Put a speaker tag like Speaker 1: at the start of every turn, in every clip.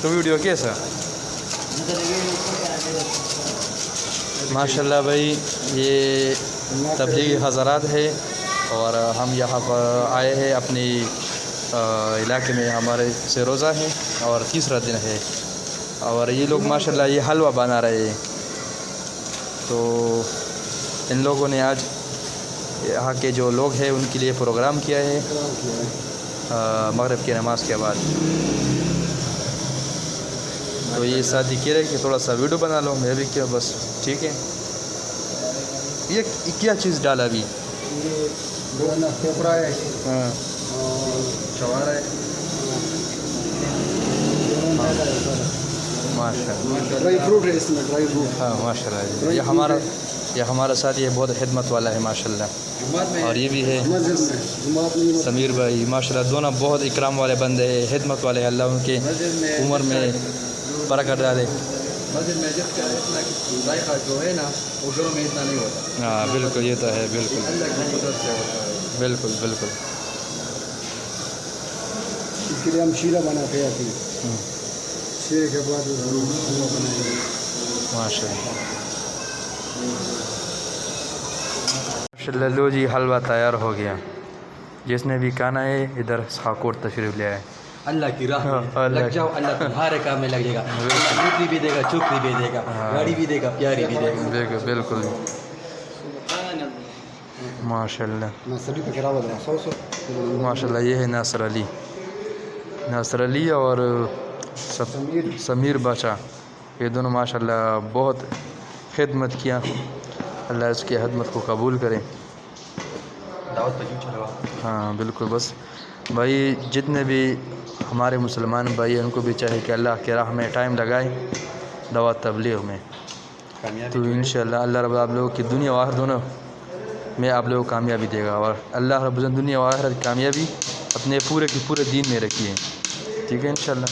Speaker 1: تو ویڈیو کیسا ماشاءاللہ بھائی، یہ تبلیغی حضرات ہے اور ہم یہاں پر آئے ہیں اپنی علاقے میں، ہمارے سے روزہ ہے اور تیسرا دن ہے، اور یہ لوگ ماشاءاللہ یہ حلوہ بنا رہے ہیں۔ تو ان لوگوں نے آج یہاں کے جو لوگ ہیں ان کے لیے پروگرام کیا ہے مغرب کی نماز کے بعد۔ تو یہ ساتھی کہہ رہے کہ تھوڑا سا ویڈیو بنا لو، میں بھی کیا بس ٹھیک ہے۔ یہ کیا چیز ڈالا ابھی؟
Speaker 2: کھوپڑا ہے،
Speaker 1: ہاں
Speaker 2: چوارا ہے،
Speaker 1: ماشاء اللہ،
Speaker 2: ڈرائی فروٹ ہے، اس میں ڈرائی فروٹ۔
Speaker 1: ہاں ماشاء اللہ، یہ ہمارا ساتھی بہت خدمت والا ہے ماشاء اللہ، اور یہ بھی ہے سمیر بھائی ماشاء اللہ، دونوں بہت اکرام والے بندے ہیں، خدمت والے ہیں، اللہ ان کے عمر میں برکت ڈالے۔
Speaker 2: مسجد میں جس کا اتنا ذائقہ جو ہے نا وہ گھروں میں اتنا نہیں ہوتا۔
Speaker 1: ہاں بالکل، یہ تو ہے، بالکل
Speaker 2: اللہ کی قدرت سے ہوتا ہے۔
Speaker 1: بالکل بالکل۔
Speaker 2: اس کے لیے ہم شیرہ بناتے ہیں، شیرے کے بعد حلوہ بنائیں گے۔
Speaker 1: ماشاء اللہ ماشاء اللہ۔ لو جی، حلوہ تیار ہو گیا، جس نے بھی کھانا ہے ادھر خاکوٹ تشریف لے آئے۔
Speaker 3: اللہ کی راہ میں لگ جاؤ، اللہ تمہارے کام میں لگ جائے گا، روٹی بھی دے گا، چوکری بھی دے گا، گاڑی بھی دے گا، پیاری بھی دے گا۔
Speaker 1: بالکل بالکل ماشاء اللہ ماشاء اللہ۔ یہ ہے ناصر علی اور سمیر بادشاہ، یہ دونوں ماشاء اللہ بہت خدمت کیا، اللہ اس کی خدمت کو قبول کرے۔
Speaker 3: دعوت پہ کیوں چلوا؟
Speaker 1: ہاں بالکل، بس بھائی جتنے بھی ہمارے مسلمان بھائی ہیں ان کو بھی چاہے کہ اللہ کے راہ میں ٹائم لگائے دعوت تبلیغ میں، تو انشاءاللہ اللہ رب آپ لوگوں کی دنیا و آخرت دونوں میں آپ لوگوں کو کامیابی دے گا، اور اللہ رب العزت دنیا و آخرت کی کامیابی اپنے پورے کے پورے دین میں رکھی ہے، ٹھیک ہے انشاءاللہ۔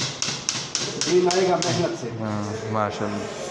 Speaker 2: دین آئے گا محنت سے۔
Speaker 1: ہاں ماشاء اللہ۔